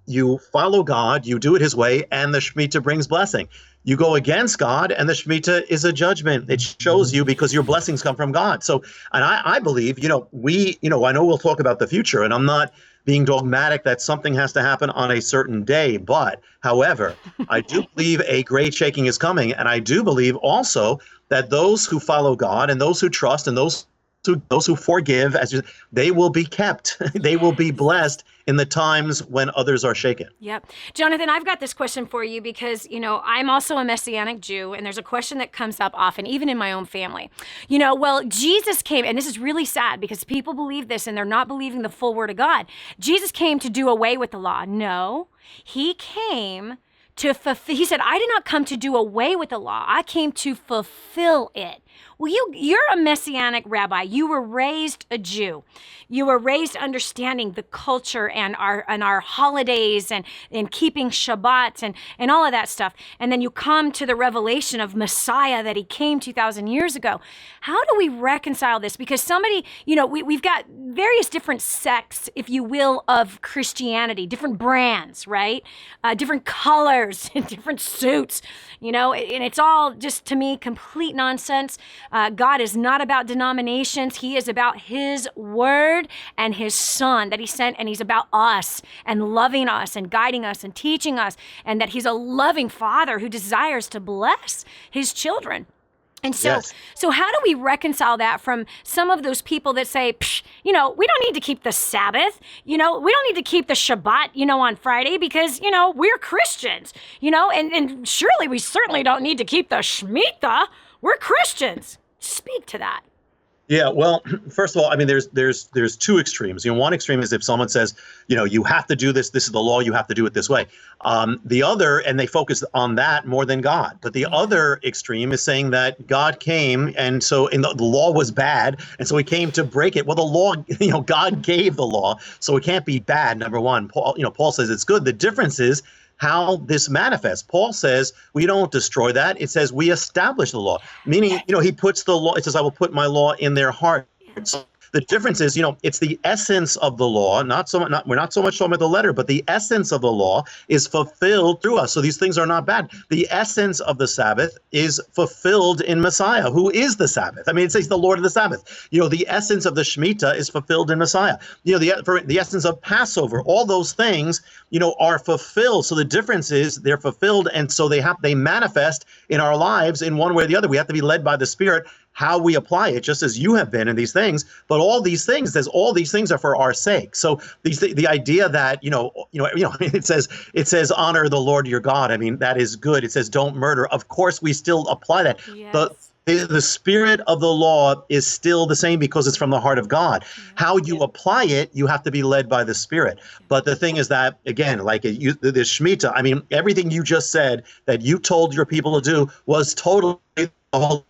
you follow God, you do it his way, and the Shemitah brings blessing. you go against God, and the Shemitah is a judgment. It shows you because your blessings come from God. So, and I believe, I know we'll talk about the future, and I'm not being dogmatic that something has to happen on a certain day. But however, I do believe a great shaking is coming. And I do believe also that those who follow God and those who trust and those who forgive, they will be kept. They will be blessed in the times when others are shaken. Yep. Jonathan, I've got this question for you because, I'm also a Messianic Jew, and there's a question that comes up often, even in my own family. Well, Jesus came, and this is really sad because people believe this and they're not believing the full word of God. Jesus came to do away with the law. No, he came to fulfill. He said, I did not come to do away with the law. I came to fulfill it. Well, you're a Messianic rabbi. You were raised a Jew. You were raised understanding the culture and our holidays and keeping Shabbat and all of that stuff. And then you come to the revelation of Messiah that he came 2,000 years ago. How do we reconcile this? Because somebody, we've got various different sects, if you will, of Christianity, different brands, right? Different colors, different suits, and it's all just, to me, complete nonsense. God is not about denominations. He is about his word and his son that he sent, and he's about us and loving us and guiding us and teaching us, and that he's a loving father who desires to bless his children. And so, Yes. So how do we reconcile that from some of those people that say, we don't need to keep the Sabbath, we don't need to keep the Shabbat, on Friday because, we're Christians, and surely we certainly don't need to keep the Shemitah. We're Christians. Speak to that. Yeah, well, first of all, I mean, there's two extremes. One extreme is if someone says, you have to do this. This is the law. You have to do it this way. The other, and they focus on that more than God. But the other extreme is saying that God came, and so the law was bad, and so he came to break it. Well, the law, God gave the law, so it can't be bad. Number one, Paul says it's good. The difference is how this manifests. Paul says we don't destroy that. It says we establish the law, meaning, he puts the law. It says, I will put my law in their hearts. The difference is, it's the essence of the law, we're not so much talking about the letter, but the essence of the law is fulfilled through us. So these things are not bad. The essence of the Sabbath is fulfilled in Messiah, who is the Sabbath. I mean, it says the Lord of the Sabbath. The essence of the Shemitah is fulfilled in Messiah. The essence of Passover, all those things, are fulfilled. So the difference is they're fulfilled, and so they manifest in our lives in one way or the other. We have to be led by the Spirit, how we apply it, just as you have been in these things. But all these things are for our sake. So the idea that it says honor the Lord your God. I mean, that is good. It says don't murder. Of course, we still apply that. Yes. The spirit of the law is still the same because it's from the heart of God. How you apply it, you have to be led by the Spirit. But the thing is that, again, like the Shemitah, I mean, everything you just said that you told your people to do was totally the whole.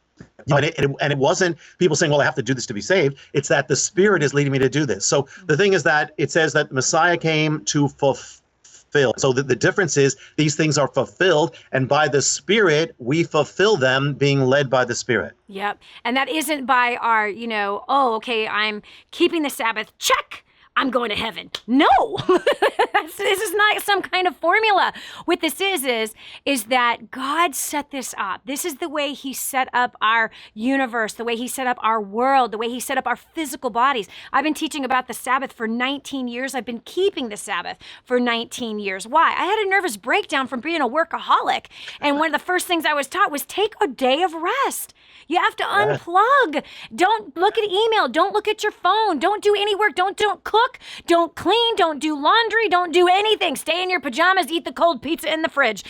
And it wasn't people saying, well, I have to do this to be saved. It's that the Spirit is leading me to do this. So the thing is that it says that Messiah came to fulfill. So the difference is these things are fulfilled, and by the Spirit, we fulfill them being led by the Spirit. Yep. And that isn't by our, okay, I'm keeping the Sabbath. Check. I'm going to heaven. No, this is not some kind of formula. What this is that God set this up. This is the way he set up our universe, the way he set up our world, the way he set up our physical bodies. I've been teaching about the Sabbath for 19 years. I've been keeping the Sabbath for 19 years. Why? I had a nervous breakdown from being a workaholic. And one of the first things I was taught was take a day of rest. You have to unplug. Don't look at email. Don't look at your phone. Don't do any work. Don't cook. Don't clean. Don't do laundry. Don't do anything. Stay in your pajamas. Eat the cold pizza in the fridge.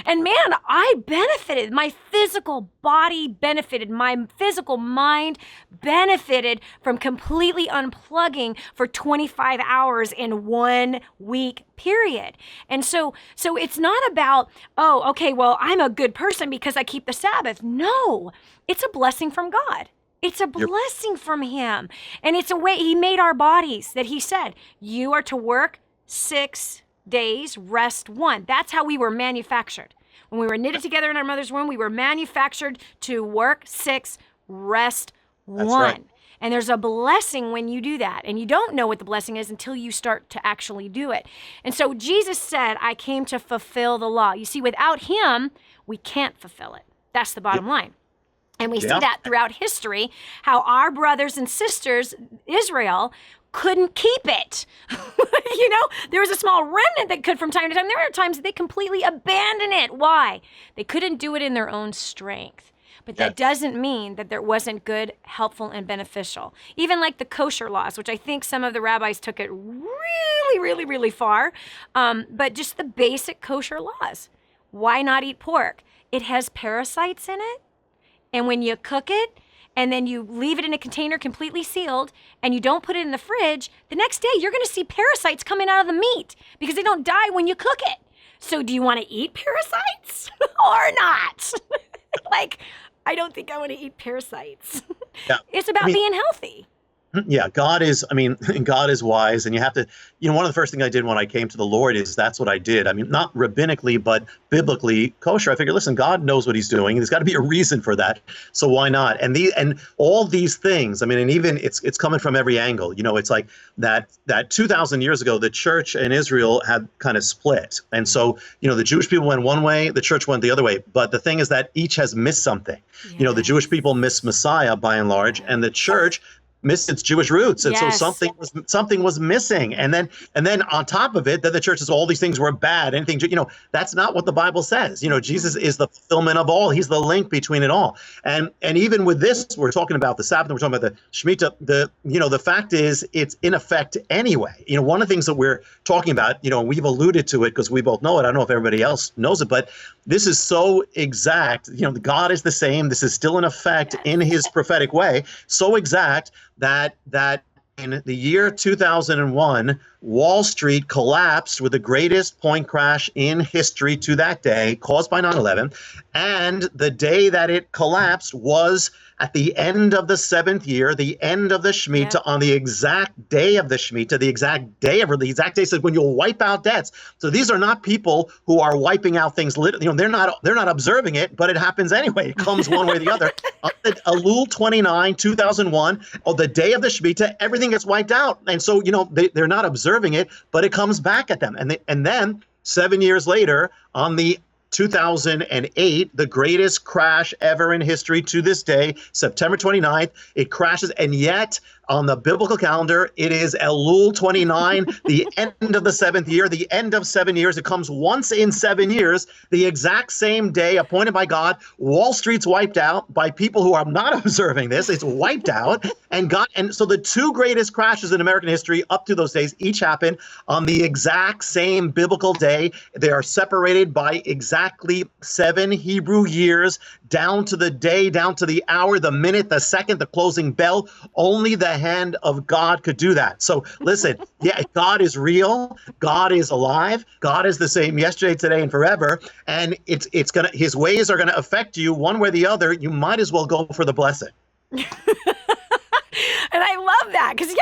And man, I benefited. My physical body benefited. My physical mind benefited from completely unplugging for 25 hours in 1 week period. And so it's not about, oh, okay, well, I'm a good person because I keep the Sabbath. No, it's a blessing from God. It's a blessing from him. And it's a way he made our bodies that he said, you are to work 6 days, rest 1. That's how we were manufactured. When we were knitted together in our mother's womb, we were manufactured to work 6, rest 1. That's right. And there's a blessing when you do that. And you don't know what the blessing is until you start to actually do it. And so Jesus said, I came to fulfill the law. You see, without him, we can't fulfill it. That's the bottom line. And we see that throughout history, how our brothers and sisters, Israel, couldn't keep it. There was a small remnant that could from time to time. There were times that they completely abandoned it. Why? They couldn't do it in their own strength. But that doesn't mean that there wasn't good, helpful, and beneficial. Even like the kosher laws, which I think some of the rabbis took it really, really, really far. But just the basic kosher laws. Why not eat pork? It has parasites in it. And when you cook it, and then you leave it in a container completely sealed, and you don't put it in the fridge, the next day you're going to see parasites coming out of the meat because they don't die when you cook it. So do you want to eat parasites or not? I don't think I want to eat parasites. Yeah. It's about being healthy. Yeah, God is wise. And you have to, one of the first things I did when I came to the Lord is that's what I did. I mean, not rabbinically, but biblically kosher. I figured, listen, God knows what he's doing. There's got to be a reason for that. So why not? And all these things, I mean, and even it's coming from every angle. It's like that 2,000 years ago, the church in Israel had kind of split. And so, the Jewish people went one way, the church went the other way. But the thing is that each has missed something. Yes. The Jewish people missed Messiah by and large, and the church missed its Jewish roots, and so something was missing. And then on top of it, then the church says all these things were bad. Anything, that's not what the Bible says. Jesus is the fulfillment of all. He's the link between it all. And even with this, we're talking about the Sabbath, we're talking about the Shemitah. The fact is, it's in effect anyway. One of the things that we're talking about, we've alluded to it because we both know it. I don't know if everybody else knows it, but this is so exact. God is the same. This is still in effect in his prophetic way. So exact that in the year 2001, Wall Street collapsed with the greatest point crash in history to that day, caused by 9/11. And the day that it collapsed was at the end of the 7th year, the end of the Shemitah, on the exact day of the Shemitah, the exact day says when you'll wipe out debts. So these are not people who are wiping out things. They're not observing it, but it happens anyway. It comes one way or the other. Elul 29, 2001, the day of the Shemitah, everything gets wiped out. And so, they're not observing it, but it comes back at them. And then 7 years later, on the 2008, the greatest crash ever in history to this day, September 29th, it crashes. And yet on the biblical calendar, it is Elul 29, the end of the 7th year, the end of 7 years. It comes once in 7 years, the exact same day appointed by God. Wall Street's wiped out by people who are not observing this. It's wiped out. And so the two greatest crashes in American history up to those days each happened on the exact same biblical day. They are separated by exactly 7 Hebrew years, down to the day, down to the hour, the minute, the second, the closing bell. Only the hand of God could do that. So listen, God is real. God is alive. God is the same yesterday, today, and forever. And his ways are gonna affect you one way or the other. You might as well go for the blessing. And I love that because,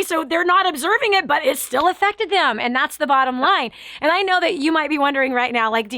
so they're not observing it, but it still affected them. And that's the bottom line. And I know that you might be wondering right now, like,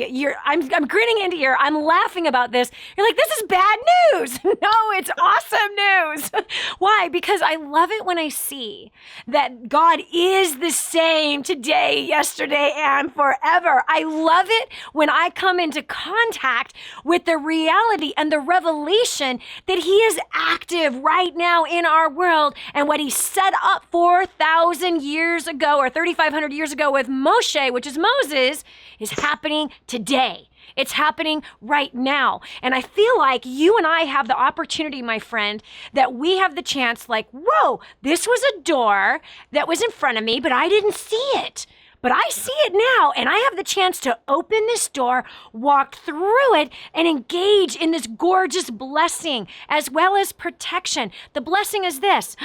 I'm grinning into ear. I'm laughing about this. You're like, this is bad news. No, it's awesome news. Why? Because I love it when I see that God is the same today, yesterday, and forever. I love it when I come into contact with the reality and the revelation that he is active right now in our world, and what he set up 4,000 years ago or 3,500 years ago with Moshe, which is Moses, is happening today. It's happening right now. And I feel like you and I have the opportunity, my friend, that we have the chance, like, whoa, this was a door that was in front of me, but I didn't see it. But I see it now, and I have the chance to open this door, walk through it, and engage in this gorgeous blessing as well as protection. The blessing is this: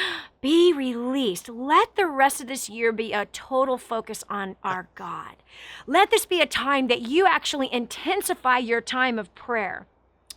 be released. Let the rest of this year be a total focus on our God. Let this be a time that you actually intensify your time of prayer.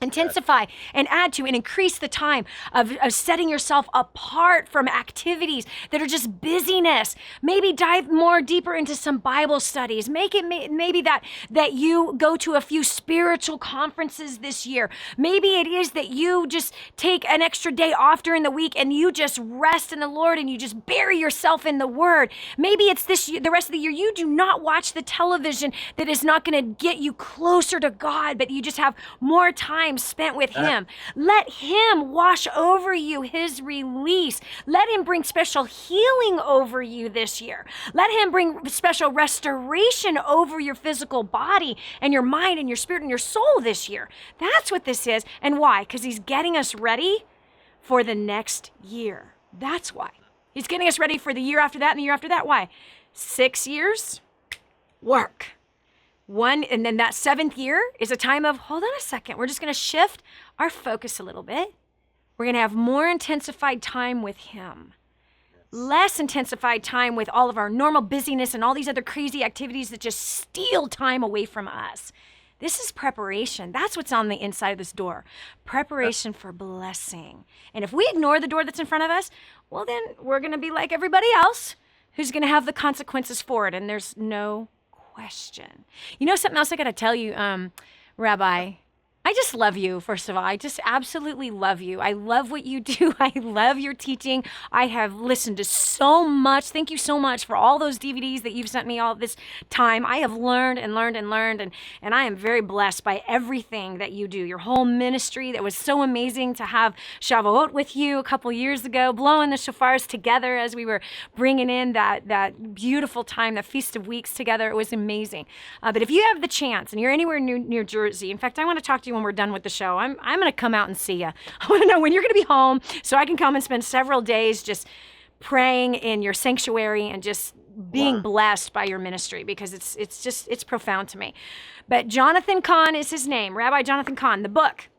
Intensify and add to and increase the time of setting yourself apart from activities that are just busyness. Maybe dive more deeper into some Bible studies. Make it maybe that you go to a few spiritual conferences this year. Maybe it is that you just take an extra day off during the week and you just rest in the Lord and you just bury yourself in the Word. Maybe it's this year, the rest of the year, you do not watch the television that is not going to get you closer to God, but you just have more time spent with Him. Let Him wash over you His release. Let Him bring special healing over you this year. Let Him bring special restoration over your physical body and your mind and your spirit and your soul this year. That's what this is. And why? Because He's getting us ready for the next year. That's why. He's getting us ready for the year after that and the year after that. Why? 6 years, work. And then that 7th year is a time of, hold on a second, we're just going to shift our focus a little bit. We're going to have more intensified time with Him. Less intensified time with all of our normal busyness and all these other crazy activities that just steal time away from us. This is preparation. That's what's on the inside of this door. Preparation for blessing. And if we ignore the door that's in front of us, well, then we're going to be like everybody else who's going to have the consequences for it. And there's no question. You know something else I got to tell you, Rabbi? I just love you, first of all. I just absolutely love you. I love what you do. I love your teaching. I have listened to so much. Thank you so much for all those DVDs that you've sent me all this time. I have learned and learned and learned, and I am very blessed by everything that you do. Your whole ministry, that was so amazing to have Shavuot with you a couple years ago, blowing the shofars together as we were bringing in that beautiful time, the Feast of Weeks together. It was amazing. But if you have the chance and you're anywhere near Jersey, in fact, I want to talk to you when we're done with the show. I'm going to come out and see you. I want to know when you're going to be home so I can come and spend several days just praying in your sanctuary and just being blessed by your ministry, because it's profound to me. But Jonathan Cahn is his name, Rabbi Jonathan Cahn. The book,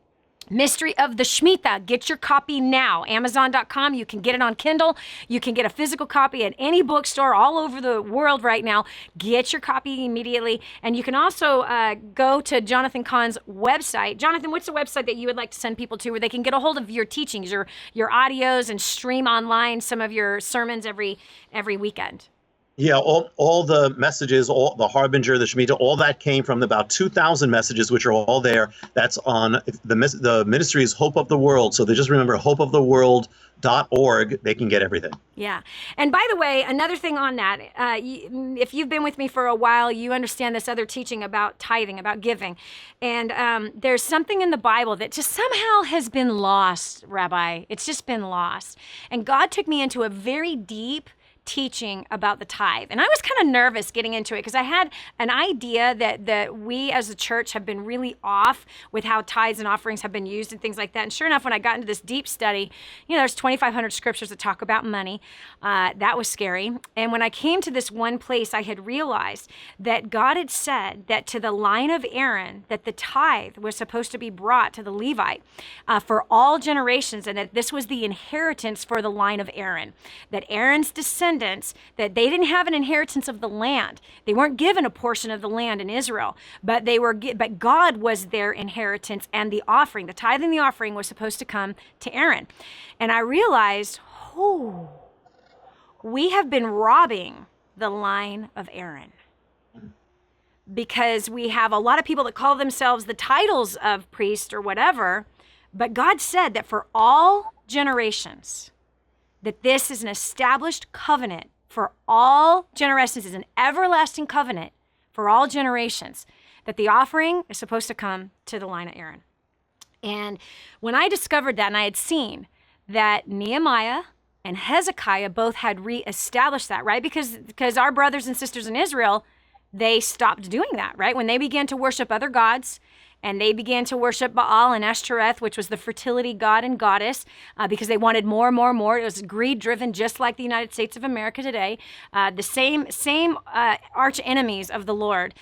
Mystery of the Shemitah. Get your copy now. Amazon.com. You can get it on Kindle. You can get a physical copy at any bookstore all over the world right now. Get your copy immediately. And you can also go to Jonathan Cahn's website. Jonathan, what's the website that you would like to send people to where they can get a hold of your teachings, your audios, and stream online some of your sermons every weekend? Yeah, all the messages, all the Harbinger, the Shemitah, all that came from about 2,000 messages, which are all there. That's on the ministry is Hope of the World. So they just remember hopeoftheworld.org. They can get everything. Yeah. And by the way, another thing on that, if you've been with me for a while, you understand this other teaching about tithing, about giving. And there's something in the Bible that just somehow has been lost, Rabbi. It's just been lost. And God took me into a very deep teaching about the tithe. And I was kind of nervous getting into it because I had an idea that we as a church have been really off with how tithes and offerings have been used and things like that. And sure enough, when I got into this deep study, there's 2,500 scriptures that talk about money. That was scary. And when I came to this one place, I had realized that God had said that to the line of Aaron, that the tithe was supposed to be brought to the Levite for all generations, and that this was the inheritance for the line of Aaron, that Aaron's descendants, that they didn't have an inheritance of the land. They weren't given a portion of the land in Israel, but but God was their inheritance, and the offering, the tithe and the offering, was supposed to come to Aaron. And I realized, we have been robbing the line of Aaron, because we have a lot of people that call themselves the titles of priest or whatever, but God said that for all generations, that this is an established covenant for all generations, is an everlasting covenant for all generations, that the offering is supposed to come to the line of Aaron. And when I discovered that, and I had seen that Nehemiah and Hezekiah both had reestablished that, right? Because our brothers and sisters in Israel, they stopped doing that, right? When they began to worship other gods, and they began to worship Baal and Ashtoreth, which was the fertility god and goddess, because they wanted more and more and more. It was greed-driven, just like the United States of America today. The same arch enemies of the Lord,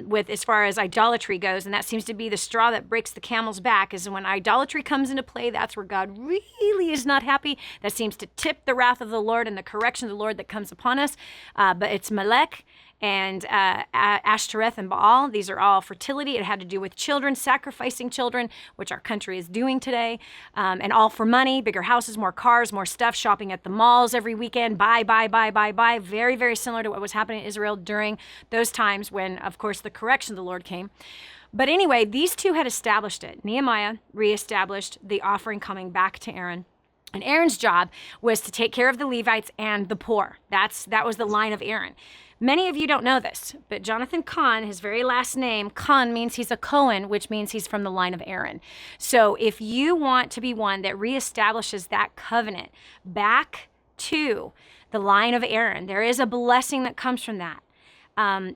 with as far as idolatry goes, and that seems to be the straw that breaks the camel's back. Is when idolatry comes into play, that's where God really is not happy. That seems to tip the wrath of the Lord and the correction of the Lord that comes upon us. But it's Melech and Ashtoreth and Baal. These are all fertility. It had to do with children, sacrificing children, which our country is doing today, and all for money, bigger houses, more cars, more stuff, shopping at the malls every weekend, buy. Very, very similar to what was happening in Israel during those times when, of course, the correction of the Lord came. But anyway, these two had established it. Nehemiah reestablished the offering coming back to Aaron. And Aaron's job was to take care of the Levites and the poor. That was the line of Aaron. Many of you don't know this, but Jonathan Cahn, his very last name, Cahn, means he's a Cohen, which means he's from the line of Aaron. So if you want to be one that reestablishes that covenant back to the line of Aaron, there is a blessing that comes from that.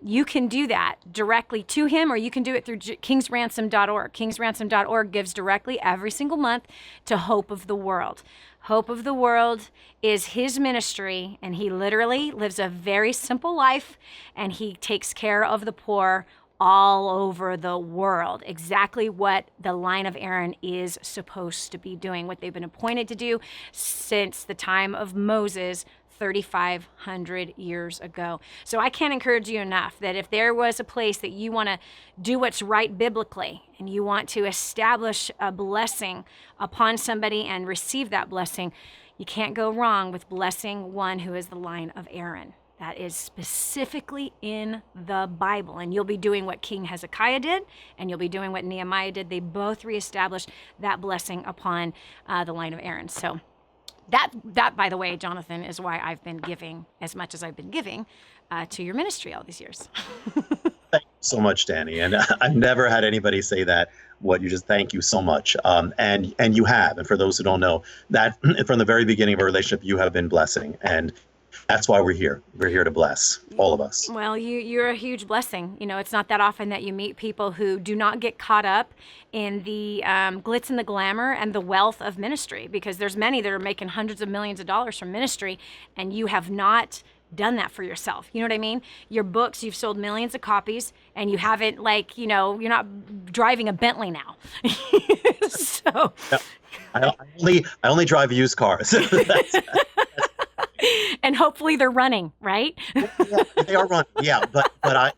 You can do that directly to him, or you can do it through kingsransom.org. Kingsransom.org gives directly every single month to Hope of the World. Hope of the World is his ministry, and he literally lives a very simple life, and he takes care of the poor all over the world. Exactly what the line of Aaron is supposed to be doing, what they've been appointed to do since the time of Moses, 3,500 years ago. So I can't encourage you enough that if there was a place that you want to do what's right biblically, and you want to establish a blessing upon somebody and receive that blessing, you can't go wrong with blessing one who is the line of Aaron. That is specifically in the Bible. And you'll be doing what King Hezekiah did, and you'll be doing what Nehemiah did. They both reestablished that blessing upon the line of Aaron. So that, by the way, Jonathan, is why I've been giving as much as I've been giving to your ministry all these years. Thank you so much, Dani. And I've never had anybody say that. Thank you so much. And you have. And for those who don't know, that from the very beginning of our relationship, you have been blessing. And that's why we're here. We're here to bless all of us. Well, you're a huge blessing. You know, it's not that often that you meet people who do not get caught up in the glitz and the glamour and the wealth of ministry, because there's many that are making hundreds of millions of dollars from ministry, and you have not done that for yourself. You know what I mean? Your books, you've sold millions of copies, and you haven't, like, you know, you're not driving a Bentley now. So I only drive used cars. And hopefully they're running, right? Yeah, they are running. Yeah, but I,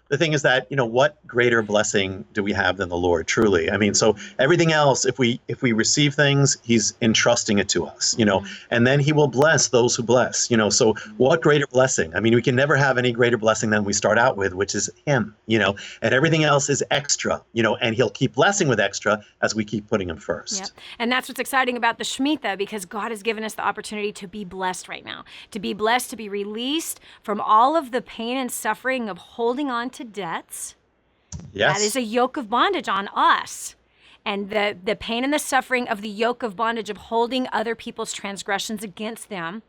the thing is that, what greater blessing do we have than the Lord, truly? I mean, so everything else, if we receive things, he's entrusting it to us, and then he will bless those who bless, so what greater blessing? I mean, we can never have any greater blessing than we start out with, which is him, and everything else is extra, and he'll keep blessing with extra as we keep putting him first. Yep. And that's what's exciting about the Shemitah, because God has given us the opportunity to be blessed right now, to be blessed, to be released from all of the pain and suffering of holding on to debts. Yes. That is a yoke of bondage on us. And the pain and the suffering of the yoke of bondage of holding other people's transgressions against them.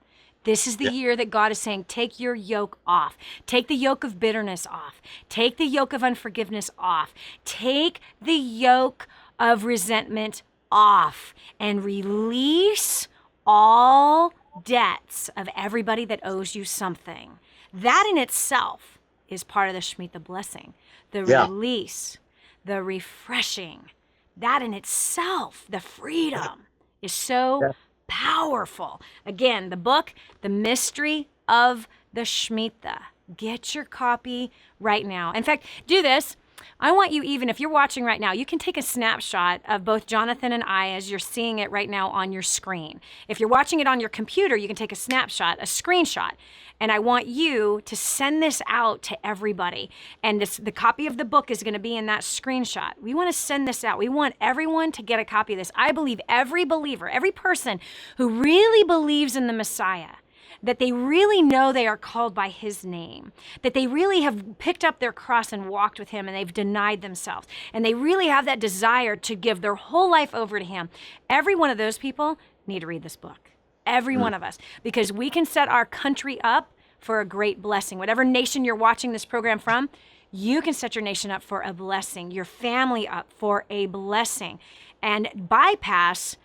This is the year that God is saying, take your yoke off. Take the yoke of bitterness off. Take the yoke of unforgiveness off. Take the yoke of resentment off, and release all debts of everybody that owes you something. That in itself is part of the Shemitah blessing. The release, the refreshing, that in itself, the freedom is so powerful. Again, the book, The Mystery of the Shemitah. Get your copy right now. In fact, do this. I want you, even if you're watching right now, you can take a snapshot of both Jonathan and I as you're seeing it right now on your screen. If you're watching it on your computer, you can take a snapshot, a screenshot. And I want you to send this out to everybody. And the copy of the book is going to be in that screenshot. We want to send this out. We want everyone to get a copy of this. I believe every believer, every person who really believes in the Messiah, that they really know they are called by his name, that they really have picked up their cross and walked with him, and they've denied themselves, and they really have that desire to give their whole life over to him. Every one of those people need to read this book. Every one of us, because we can set our country up for a great blessing. Whatever nation you're watching this program from, you can set your nation up for a blessing, your family up for a blessing, and bypass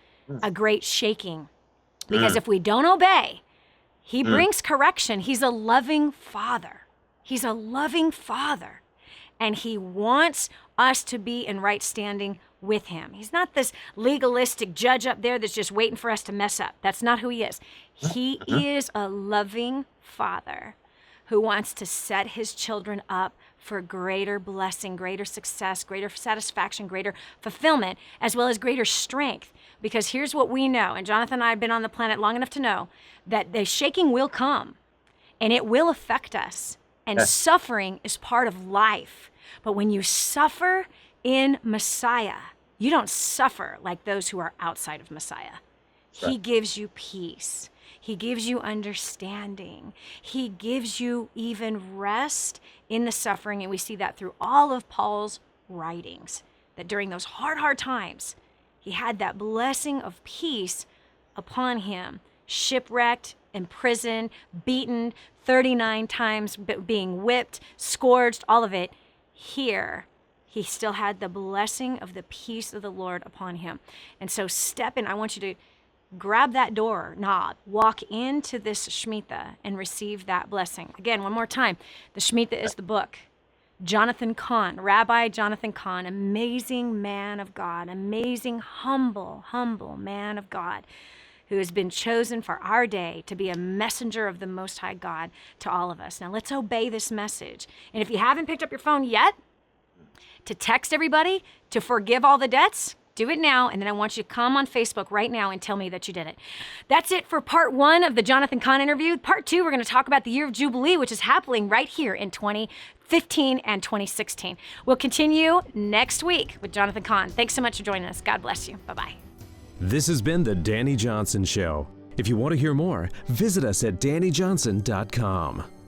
a great shaking. Because if we don't obey, he brings correction. He's a loving father. He's a loving father. And he wants us to be in right standing with him. He's not this legalistic judge up there that's just waiting for us to mess up. That's not who he is. He is a loving father who wants to set his children up for greater blessing, greater success, greater satisfaction, greater fulfillment, as well as greater strength. Because here's what we know, and Jonathan and I have been on the planet long enough to know that the shaking will come and it will affect us. And suffering is part of life. But when you suffer in Messiah, you don't suffer like those who are outside of Messiah. He gives you peace. He gives you understanding. He gives you even rest in the suffering. And we see that through all of Paul's writings, that during those hard times, he had that blessing of peace upon him, shipwrecked, imprisoned, beaten 39 times, being whipped, scourged, all of it. Here, he still had the blessing of the peace of the Lord upon him. And so step in. I want you to grab that door knob, walk into this Shemitah and receive that blessing. Again, one more time. The Shemitah is the book. Jonathan Cahn, Rabbi Jonathan Cahn, amazing man of God, amazing, humble man of God, who has been chosen for our day to be a messenger of the Most High God to all of us. Now let's obey this message. And if you haven't picked up your phone yet, to text everybody, to forgive all the debts, do it now. And then I want you to come on Facebook right now and tell me that you did it. That's it for part 1 of the Jonathan Cahn interview. Part 2, we're going to talk about the year of Jubilee, which is happening right here in 2015 and 2016. We'll continue next week with Jonathan Cahn. Thanks so much for joining us. God bless you. Bye-bye. This has been the Dani Johnson Show. If you want to hear more, visit us at DaniJohnson.com.